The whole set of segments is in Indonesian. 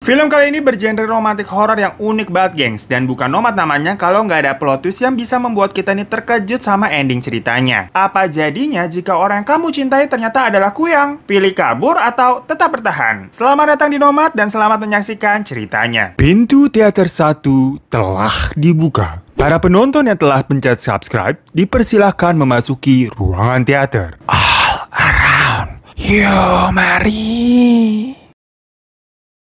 Film kali ini bergenre romantik horor yang unik banget, gengs. Dan bukan Nomad namanya kalau nggak ada plot twist yang bisa membuat kita nih terkejut sama ending ceritanya. Apa jadinya jika orang yang kamu cintai ternyata adalah kuyang? Pilih kabur atau tetap bertahan? Selamat datang di Nomad dan selamat menyaksikan ceritanya. Pintu teater 1 telah dibuka. Para penonton yang telah pencet subscribe dipersilahkan memasuki ruangan teater. All around, yo mari.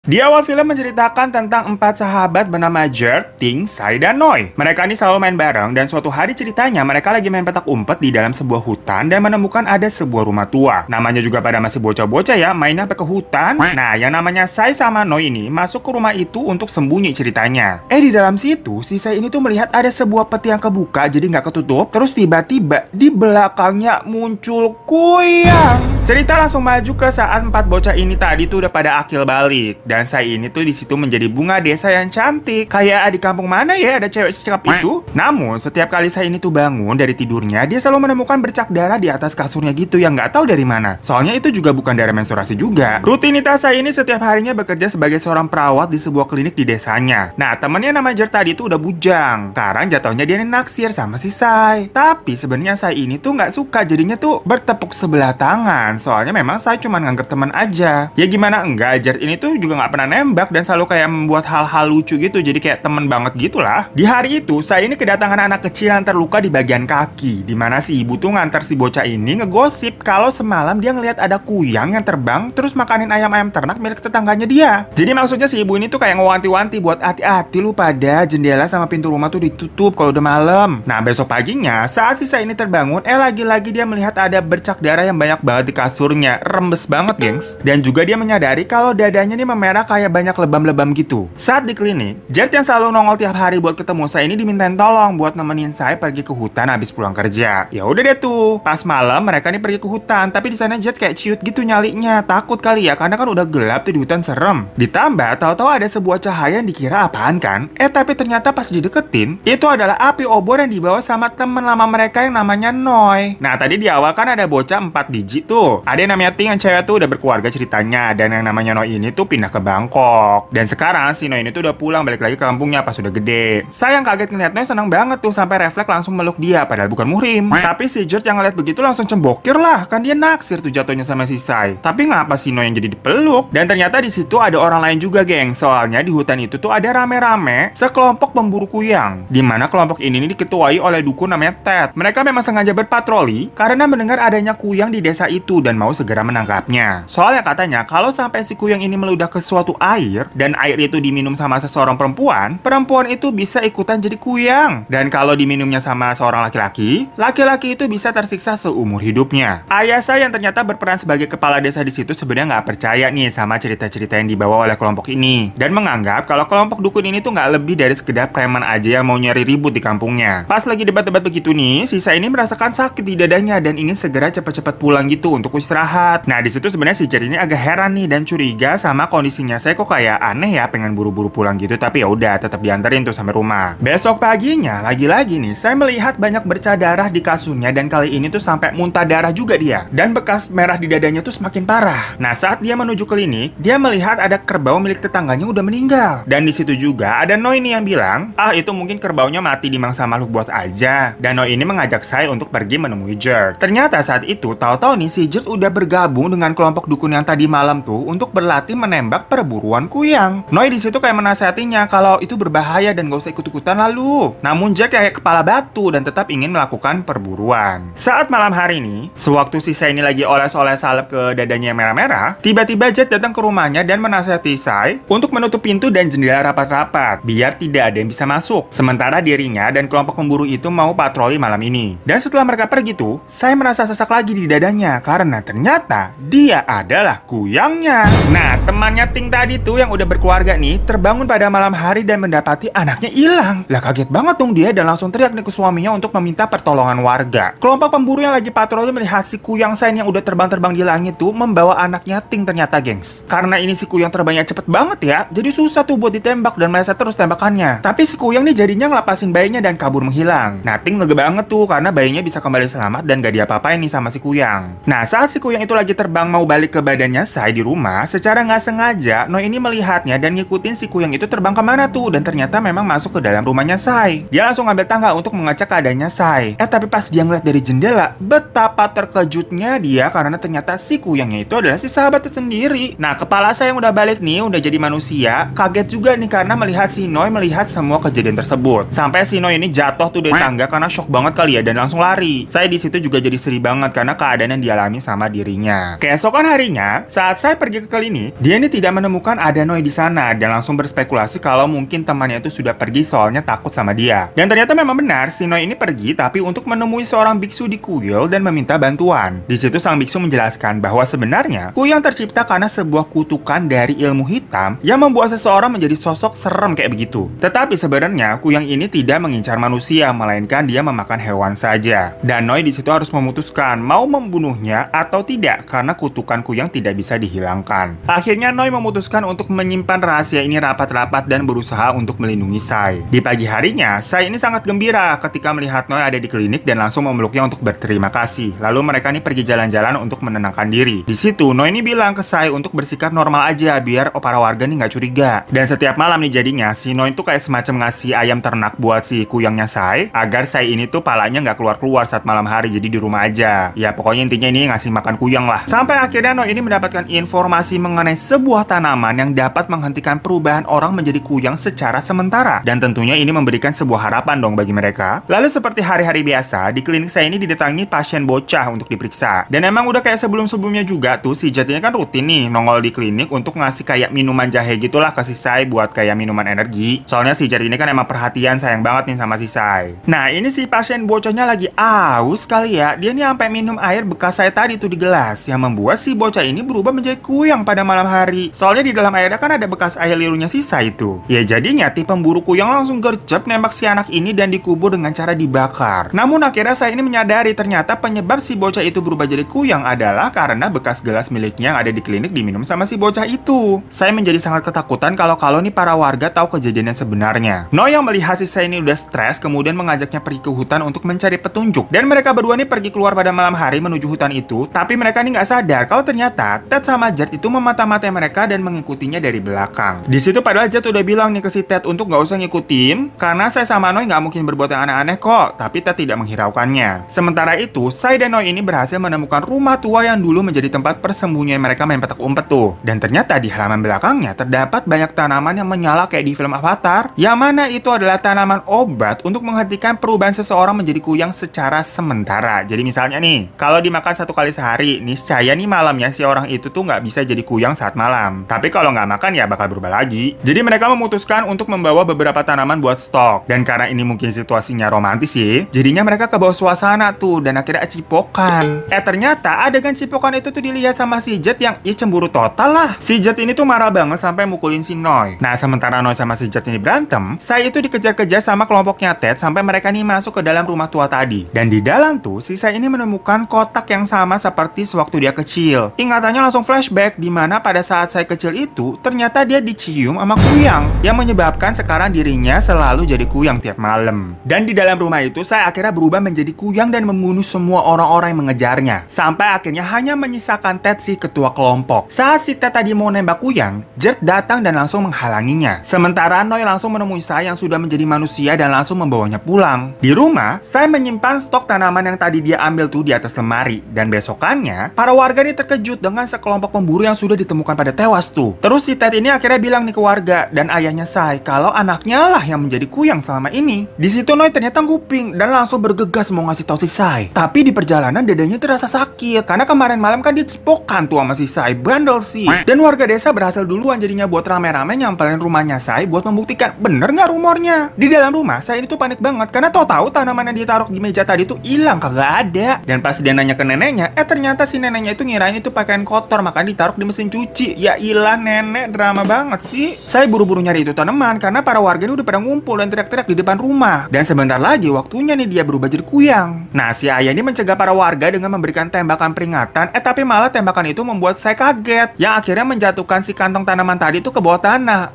Di awal film menceritakan tentang 4 sahabat bernama Gert, Ting, Sai, dan Noi. Mereka ini selalu main bareng dan suatu hari ceritanya mereka lagi main petak umpet di dalam sebuah hutan dan menemukan ada sebuah rumah tua. Namanya juga pada masih bocah-bocah ya, mainnya sampai ke hutan. Nah, yang namanya Sai sama Noi ini masuk ke rumah itu untuk sembunyi ceritanya. Di dalam situ, si Sai ini tuh melihat ada sebuah peti yang kebuka jadi nggak ketutup. Terus tiba-tiba di belakangnya muncul kuyang. Cerita langsung maju ke saat 4 bocah ini tadi tuh udah pada akil balik. Dan Sai ini tuh di situ menjadi bunga desa yang cantik. Kayak di kampung mana ya ada cewek secakap itu? Namun setiap kali Sai ini tuh bangun dari tidurnya, dia selalu menemukan bercak darah di atas kasurnya gitu yang nggak tahu dari mana. Soalnya itu juga bukan darah menstruasi juga. Rutinitas Sai ini setiap harinya bekerja sebagai seorang perawat di sebuah klinik di desanya. Nah, temennya nama Jer tadi tuh udah bujang. Sekarang jatuhnya dia naksir sama si Sai. Tapi sebenarnya Sai ini tuh nggak suka, jadinya tuh bertepuk sebelah tangan. Soalnya memang Sai cuma nganggep teman aja. Ya gimana enggak, Jer ini tuh juga nggak pernah nembak dan selalu kayak membuat hal-hal lucu gitu, jadi kayak temen banget gitulah. Di hari itu, Sai ini kedatangan anak kecil yang terluka di bagian kaki, dimana si ibu tuh ngantar si bocah ini ngegosip kalau semalam dia ngelihat ada kuyang yang terbang terus makanin ayam-ayam ternak milik tetangganya dia. Jadi maksudnya si ibu ini tuh kayak ngewanti-wanti buat hati-hati lu pada jendela sama pintu rumah tuh ditutup kalau udah malam. Nah, besok paginya saat si Sai ini terbangun, lagi-lagi dia melihat ada bercak darah yang banyak banget di kasurnya, rembes banget, gengs. Dan juga dia menyadari kalau dadanya nih memerah kayak banyak lebam-lebam gitu. Saat di klinik, Gert yang selalu nongol tiap hari buat ketemu Sai ini dimintain tolong buat nemenin Sai pergi ke hutan habis pulang kerja. Ya udah deh tuh. Pas malam mereka nih pergi ke hutan, tapi di sana Gert kayak ciut gitu nyalinya. Takut kali ya karena kan udah gelap tuh di hutan, serem. Ditambah tahu-tahu ada sebuah cahaya yang dikira apaan kan? Tapi ternyata pas dideketin, itu adalah api obor yang dibawa sama temen lama mereka yang namanya Noi. Nah, tadi di awal kan ada bocah 4 biji tuh. Ada yang namanya Ting yang cewek tuh udah berkeluarga ceritanya, dan yang namanya Noi ini tuh pindah ke Bangkok. Dan sekarang si Noi ini tuh udah pulang balik lagi ke kampungnya pas udah gede. Saya yang kaget ngeliat Noi seneng banget tuh sampai refleks langsung meluk dia padahal bukan muhrim. Tapi si Gert yang ngeliat begitu langsung cembokir lah, kan dia naksir tuh jatuhnya sama si Sai. Tapi ngapa si Noi yang jadi dipeluk? Dan ternyata di situ ada orang lain juga, geng. Soalnya di hutan itu tuh ada rame-rame sekelompok pemburu kuyang. Dimana kelompok ini diketuai oleh dukun namanya Ted. Mereka memang sengaja berpatroli karena mendengar adanya kuyang di desa itu dan mau segera menangkapnya. Soalnya katanya kalau sampai si kuyang ini meludah ke suatu air, dan air itu diminum sama seseorang perempuan, perempuan itu bisa ikutan jadi kuyang. Dan kalau diminumnya sama seorang laki-laki, laki-laki itu bisa tersiksa seumur hidupnya. Ayah saya yang ternyata berperan sebagai kepala desa di situ sebenarnya nggak percaya nih sama cerita-cerita yang dibawa oleh kelompok ini, dan menganggap kalau kelompok dukun ini tuh nggak lebih dari sekedar preman aja yang mau nyari ribut di kampungnya. Pas lagi debat-debat begitu nih, sisa ini merasakan sakit di dadanya dan ingin segera cepat-cepat pulang gitu untuk istirahat. Nah, di situ sebenarnya si Jer ini agak heran nih dan curiga sama kondisinya. Saya kok kayak aneh ya, pengen buru-buru pulang gitu, tapi ya udah tetap dianterin tuh sampai rumah. Besok paginya lagi-lagi nih saya melihat banyak bercak darah di kasurnya, dan kali ini tuh sampai muntah darah juga dia, dan bekas merah di dadanya tuh semakin parah. Nah, saat dia menuju klinik, dia melihat ada kerbau milik tetangganya udah meninggal, dan di situ juga ada Noi nih yang bilang itu mungkin kerbaunya mati dimangsa makhluk buas aja. Dan Noi ini mengajak saya untuk pergi menemui Gert. Ternyata saat itu tahu-tahu nih si Gert udah bergabung dengan kelompok dukun yang tadi malam tuh untuk berlatih menembak perburuan kuyang. Noi di situ kayak menasihatinya kalau itu berbahaya dan gak usah ikut-ikutan lalu. Namun Jack kayak kepala batu dan tetap ingin melakukan perburuan. Saat malam hari ini, sewaktu si Sai ini lagi oles-oles salep ke dadanya yang merah-merah, tiba-tiba Jack datang ke rumahnya dan menasihati Sai untuk menutup pintu dan jendela rapat-rapat biar tidak ada yang bisa masuk. Sementara dirinya dan kelompok pemburu itu mau patroli malam ini. Dan setelah mereka pergi tuh, Sai merasa sesak lagi di dadanya karena ternyata dia adalah kuyangnya. Nah, temannya Ting tadi tuh yang udah berkeluarga nih terbangun pada malam hari dan mendapati anaknya hilang. Lah kaget banget dong dia dan langsung teriak nih ke suaminya untuk meminta pertolongan warga. Kelompok pemburu yang lagi patroli melihat si kuyang Sai yang udah terbang-terbang di langit tuh membawa anaknya Ting ternyata, gengs. Karena ini si kuyang terbangnya cepet banget ya, jadi susah tuh buat ditembak dan meleset terus tembakannya. Tapi si kuyang nih jadinya ngelapasin bayinya dan kabur menghilang. Nah, Ting lega banget tuh karena bayinya bisa kembali selamat dan gak diapa-apain nih sama si kuyang. Nah, saat si kuyang itu lagi terbang mau balik ke badannya Sai di rumah, secara nggak sengaja, Noi ini melihatnya dan ngikutin si kuyang itu terbang kemana tuh, dan ternyata memang masuk ke dalam rumahnya Sai. Dia langsung ngambil tangga untuk mengecek keadaannya Sai. Tapi pas dia ngeliat dari jendela, betapa terkejutnya dia karena ternyata si kuyangnya itu adalah si sahabatnya sendiri. Nah, kepala saya yang udah balik nih, udah jadi manusia, kaget juga nih karena melihat si Noi melihat semua kejadian tersebut. Sampai si Noi ini jatuh tuh dari tangga karena shock banget kali ya dan langsung lari. Saya di situ juga jadi sedih banget karena keadaan yang dialami sama dirinya. Keesokan harinya, saat saya pergi ke klinik, dia ini tidak menemukan ada Noi di sana dan langsung berspekulasi kalau mungkin temannya itu sudah pergi soalnya takut sama dia. Dan ternyata memang benar, si Noi ini pergi tapi untuk menemui seorang biksu di kuil dan meminta bantuan. Di situ sang biksu menjelaskan bahwa sebenarnya kuyang tercipta karena sebuah kutukan dari ilmu hitam yang membuat seseorang menjadi sosok serem kayak begitu. Tetapi sebenarnya kuyang ini tidak mengincar manusia, melainkan dia memakan hewan saja. Dan Noi di situ harus memutuskan mau membunuhnya atau tidak karena kutukan kuyang tidak bisa dihilangkan. Akhirnya Noi memutuskan untuk menyimpan rahasia ini rapat-rapat dan berusaha untuk melindungi Sai. Di pagi harinya, Sai ini sangat gembira ketika melihat Noi ada di klinik dan langsung memeluknya untuk berterima kasih. Lalu mereka ini pergi jalan-jalan untuk menenangkan diri. Di situ Noi ini bilang ke Sai untuk bersikap normal aja biar para warga nih nggak curiga. Dan setiap malam nih jadinya si Noi itu kayak semacam ngasih ayam ternak buat si kuyangnya Sai agar Sai ini tuh palanya nggak keluar-keluar saat malam hari, jadi di rumah aja. Ya pokoknya intinya ini ngasih makan kuyang lah. Sampai akhirnya Noi ini mendapatkan informasi mengenai sebuah tanaman yang dapat menghentikan perubahan orang menjadi kuyang secara sementara. Dan tentunya ini memberikan sebuah harapan dong bagi mereka. Lalu seperti hari-hari biasa, di klinik saya ini didatangi pasien bocah untuk diperiksa. Dan emang udah kayak sebelum-sebelumnya juga tuh, si Jet ini kan rutin nih nongol di klinik untuk ngasih kayak minuman jahe gitulah ke si Sai buat kayak minuman energi. Soalnya si Jet ini kan emang perhatian sayang banget nih sama si Sai. Nah ini si pasien bocahnya lagi aus kali ya. Dia nih sampai minum air bekas saya tadi tuh di gelas, yang membuat si bocah ini berubah menjadi kuyang pada malam hari. Soalnya di dalam airnya kan ada bekas air liurnya si Sai itu. Ya jadinya si pemburu kuyang langsung gercep nembak si anak ini dan dikubur dengan cara dibakar. Namun akhirnya saya ini menyadari ternyata penyebab si bocah itu berubah jadi kuyang adalah karena bekas gelas miliknya yang ada di klinik diminum sama si bocah itu. Saya menjadi sangat ketakutan kalau nih para warga tahu kejadian yang sebenarnya. Noi yang melihat si Sai ini udah stres kemudian mengajaknya pergi ke hutan untuk mencari petunjuk. Dan mereka berdua nih pergi keluar pada malam hari menuju hutan itu, tapi mereka nih nggak sadar kalau ternyata Ted sama Jet itu memata-matai mereka dan mengikutinya dari belakang. Di situ padahal Jet udah bilang nih ke si Ted untuk nggak usah ngikutin karena saya sama Noi nggak mungkin berbuat yang aneh-aneh kok, tapi Ted tidak menghiraukannya. Sementara itu, Sai dan Noi ini berhasil menemukan rumah tua yang dulu menjadi tempat persembunyian mereka main petak umpet tuh. Dan ternyata di halaman belakangnya terdapat banyak tanaman yang menyala kayak di film Avatar, yang mana itu adalah tanaman obat untuk menghentikan perubahan seseorang menjadi kuyang secara sementara. Jadi misalnya nih, kalau dimakan 1 kali sehari, niscaya nih malamnya si orang itu tuh nggak bisa jadi kuyang saat malam. Tapi kalau nggak makan ya bakal berubah lagi. Jadi mereka memutuskan untuk membawa beberapa tanaman buat stok. Dan karena ini mungkin situasinya romantis sih, jadinya mereka ke bawah suasana tuh dan akhirnya cipokan. Ternyata adegan cipokan itu tuh dilihat sama si Jet yang cemburu total lah. Si Jet ini tuh marah banget sampai mukulin si Noi. Nah sementara Noi sama si Jet ini berantem, Sai itu dikejar-kejar sama kelompoknya Ted sampai mereka nih masuk ke dalam rumah tua tadi. Dan di dalam tuh si Sai ini menemukan kotak yang sama seperti sewaktu dia kecil. Ingatannya langsung flashback di mana pada saat Sai kecil itu ternyata dia dicium sama kuyang yang menyebabkan sekarang dirinya selalu jadi kuyang tiap malam. Dan di dalam rumah itu Sai akhirnya berubah menjadi kuyang dan membunuh semua orang-orang yang mengejarnya. Sampai akhirnya hanya menyisakan Ted si ketua kelompok. Saat si Ted tadi mau nembak kuyang, Jet datang dan langsung menghalanginya. Sementara Noi langsung menemui Sai yang sudah menjadi manusia dan langsung membawanya pulang. Di rumah, Sai menyimpan stok tanaman yang tadi dia ambil tuh di atas lemari. Dan besokannya, para warga ini terkejut dengan sekelompok pemburu yang sudah ditemukan pada tewas tuh. Terus si Ted ini akhirnya bilang nih ke warga dan ayahnya Sai kalau anaknya lah yang menjadi kuyang selama ini. Di situ Noi ternyata nguping dan langsung bergegas mau ngasih tahu si Sai. Tapi di perjalanan dadanya terasa sakit karena kemarin malam kan dia cipokan tuh sama si Sai, bandel sih. Dan warga desa berhasil duluan jadinya buat rame-rame nyamperin rumahnya Sai buat membuktikan bener nggak rumornya. Di dalam rumah Sai ini tuh panik banget karena tahu tanaman yang ditaruh di meja tadi tuh hilang, kagak ada. Dan pas dia nanya ke neneknya, ternyata si neneknya itu ngirain itu pakaian kotor makanya ditaruh di mesin cuci. Ya ilah nenek, drama banget sih. Saya buru-buru nyari itu tanaman karena para warga ini udah pada ngumpul dan teriak-teriak di depan rumah. Dan sebentar lagi waktunya nih dia berubah jadi kuyang. Nah si ayah ini mencegah para warga dengan memberikan tembakan peringatan, tapi malah tembakan itu membuat saya kaget, yang akhirnya menjatuhkan si kantong tanaman tadi itu ke bawah tanah.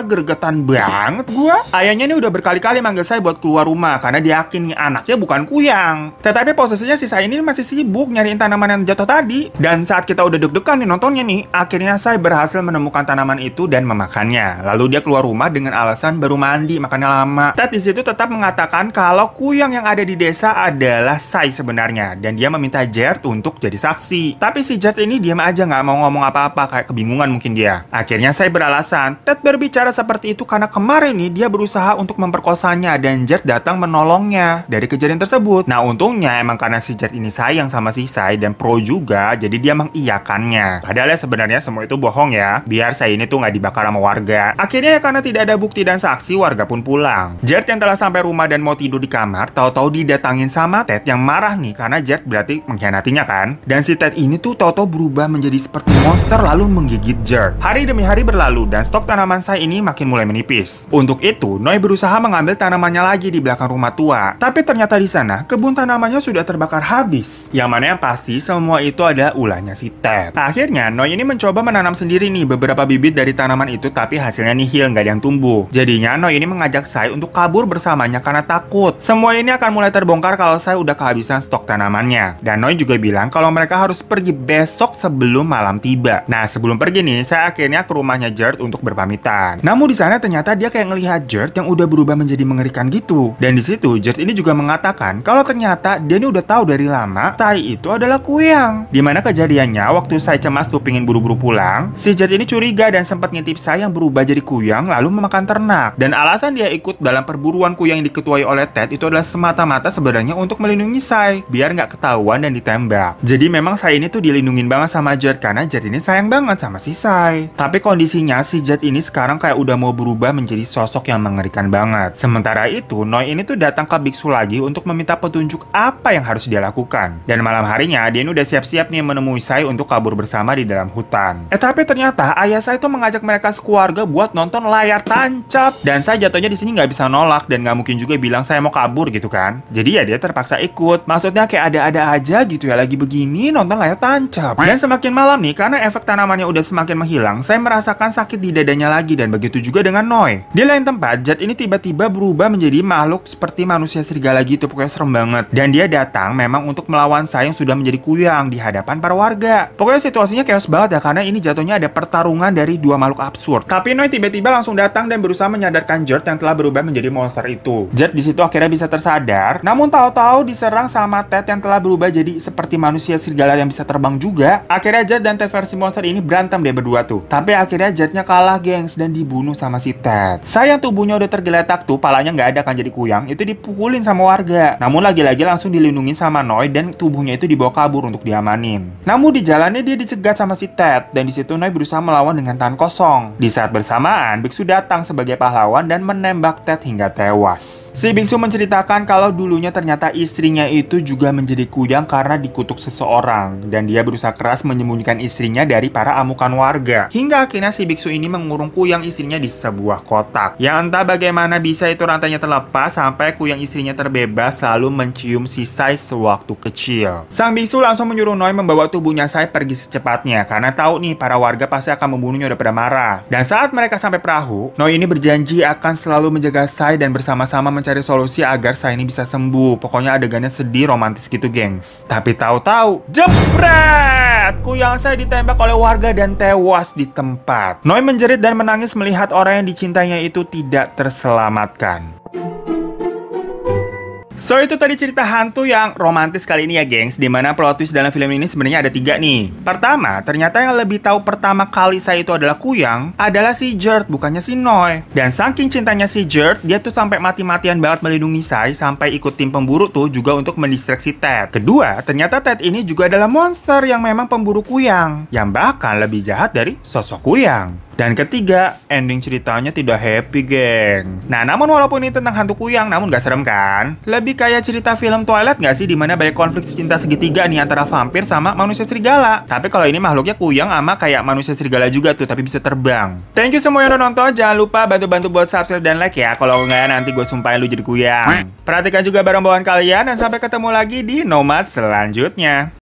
Gregetan banget gua. Ayahnya ini udah berkali-kali manggil saya buat keluar rumah karena dia yakin nih anaknya bukan kuyang. Tetapi posisinya si saya ini masih sibuk sibuk nyariin tanaman yang jatuh tadi. Dan saat kita udah deg-degan nih nontonnya nih, akhirnya Sai berhasil menemukan tanaman itu dan memakannya. Lalu dia keluar rumah dengan alasan baru mandi, makanya lama. Ted di situ tetap mengatakan kalau kuyang yang ada di desa adalah Sai sebenarnya, dan dia meminta Jared untuk jadi saksi. Tapi si Jared ini diam aja, nggak mau ngomong apa-apa, kayak kebingungan mungkin dia. Akhirnya Sai beralasan, Ted berbicara seperti itu karena kemarin nih dia berusaha untuk memperkosanya dan Jared datang menolongnya dari kejadian tersebut. Nah untungnya emang karena si Jared ini sayang sama si Sai dan pro juga, jadi dia mengiyakannya. Padahal ya sebenarnya semua itu bohong ya, biar Sai ini tuh nggak dibakar sama warga. Akhirnya ya karena tidak ada bukti dan saksi, warga pun pulang. Jared yang telah sampai rumah dan mau tidur di kamar, tahu-tahu didatangin sama Ted yang marah nih karena Jared berarti mengkhianatinya kan. Dan si Ted ini tuh tahu-tahu berubah menjadi seperti monster lalu menggigit Jared. Hari demi hari berlalu dan stok tanaman Sai ini makin mulai menipis. Untuk itu, Noi berusaha mengambil tanamannya lagi di belakang rumah tua. Tapi ternyata di sana kebun tanamannya sudah terbakar habis. Yang mana yang pasti semua itu adalah ulahnya si Ted. Akhirnya Noi ini mencoba menanam sendiri nih beberapa bibit dari tanaman itu, tapi hasilnya nihil, nggak ada yang tumbuh. Jadinya Noi ini mengajak Sai untuk kabur bersamanya karena takut semua ini akan mulai terbongkar kalau Sai udah kehabisan stok tanamannya. Dan Noi juga bilang kalau mereka harus pergi besok sebelum malam tiba. Nah sebelum pergi nih, saya akhirnya ke rumahnya Jared untuk berpamitan. Namun di sana ternyata dia kayak ngelihat Jared yang udah berubah menjadi mengerikan gitu. Dan di situ Jared ini juga mengatakan kalau ternyata dia ini udah tahu dari lama Sai itu adalah kuyang. Dimana kejadiannya waktu Sai cemas tuh pingin buru-buru pulang, si Jared ini curiga dan sempat ngintip Sai yang berubah jadi kuyang lalu memakan ternak. Dan alasan dia ikut dalam perburuan kuyang yang diketuai oleh Ted itu adalah semata-mata sebenarnya untuk melindungi Sai biar nggak ketahuan dan ditembak. Jadi memang Sai ini tuh dilindungin banget sama Jared karena Jared ini sayang banget sama si Sai. Tapi kondisinya si Jared ini sekarang kayak udah mau berubah menjadi sosok yang mengerikan banget. Sementara itu Noi ini tuh datang ke biksu lagi untuk meminta petunjuk apa yang harus dia lakukan. Dan malam harinya dia ini udah siap-siap nih menemui Sai untuk kabur bersama di dalam hutan. Tapi ternyata ayah Sai tuh mengajak mereka sekeluarga buat nonton layar tancap. Dan Sai jatuhnya di sini nggak bisa nolak dan nggak mungkin juga bilang saya mau kabur gitu kan. Jadi ya dia terpaksa ikut. Maksudnya kayak ada-ada aja gitu ya, lagi begini nonton layar tancap. Dan semakin malam nih karena efek tanamannya udah semakin menghilang, saya merasakan sakit di dadanya lagi dan begitu juga dengan Noi. Di lain tempat, Jared ini tiba-tiba berubah menjadi makhluk seperti manusia serigala gitu, pokoknya serem banget. Dan dia datang memang untuk melawan Sai yang sudah menjadi kuyang di hadapan para warga. Pokoknya situasinya chaos banget ya karena ini jatuhnya ada pertarungan dari dua makhluk absurd. Tapi Noi tiba-tiba langsung datang dan berusaha menyadarkan Jared yang telah berubah menjadi monster itu. Jared di situ akhirnya bisa tersadar, namun tahu-tahu diserang sama Ted yang telah berubah jadi seperti manusia serigala yang bisa terbang juga. Akhirnya Jared dan Ted versi monster ini berantem deh berdua tuh. Tapi akhirnya Jarednya kalah gengs dan dibunuh sama si Ted. Saya yang tubuhnya udah tergeletak tuh, palanya nggak ada kan jadi kuyang, itu dipukulin sama warga. Namun lagi-lagi langsung dilindungi sama Noi dan tubuhnya itu dibawa kabur untuk diamanin. Namun di jalannya dia dicegat sama si Ted dan di situ Noi berusaha melawan dengan tangan kosong. Di saat bersamaan, biksu datang sebagai pahlawan dan menembak Ted hingga tewas. Si biksu menceritakan kalau dulunya ternyata istrinya itu juga menjadi kuyang karena dikutuk seseorang dan dia berusaha keras menyembunyikan istrinya dari para amukan warga. Hingga akhirnya si biksu ini mengurung kuyang istrinya di sebuah kotak. Yang entah bagaimana bisa itu rantainya terlepas sampai kuyang istrinya terbebas lalu mencium si Sai sewaktu kecil. Sang biksu langsung menyuruh Noi membawa tubuhnya Sai pergi secepatnya karena tahu nih para warga pasti akan membunuhnya udah pada marah. Dan saat mereka sampai perahu, Noi ini berjanji akan selalu menjaga Sai dan bersama-sama mencari solusi agar Sai ini bisa sembuh. Pokoknya adegannya sedih romantis gitu gengs. Tapi tahu-tahu jebret! Kuyang Sai ditembak oleh warga dan tewas di tempat. Noi menjerit dan menangis melihat orang yang dicintainya itu tidak terselamatkan. So itu tadi cerita hantu yang romantis kali ini ya gengs, dimana plot twist dalam film ini sebenarnya ada 3 nih. Pertama, ternyata yang lebih tahu pertama kali Sai itu adalah kuyang adalah si Jared, bukannya si Noi. Dan saking cintanya si Jared, dia tuh sampai mati-matian banget melindungi Sai sampai ikut tim pemburu tuh juga untuk mendistraksi Ted. Kedua, ternyata Ted ini juga adalah monster yang memang pemburu kuyang, yang bahkan lebih jahat dari sosok kuyang. Dan ketiga, ending ceritanya tidak happy, geng. Nah, namun walaupun ini tentang hantu kuyang, namun gak serem kan? Lebih kayak cerita film Twilight gak sih? Dimana banyak konflik cinta segitiga nih antara vampir sama manusia serigala. Tapi kalau ini makhluknya kuyang sama kayak manusia serigala juga tuh, tapi bisa terbang. Thank you semua yang udah nonton. Jangan lupa bantu-bantu buat subscribe dan like ya. Kalau enggak nanti gue sumpahin lu jadi kuyang. Perhatikan juga barang bawaan kalian dan sampai ketemu lagi di Nomad selanjutnya.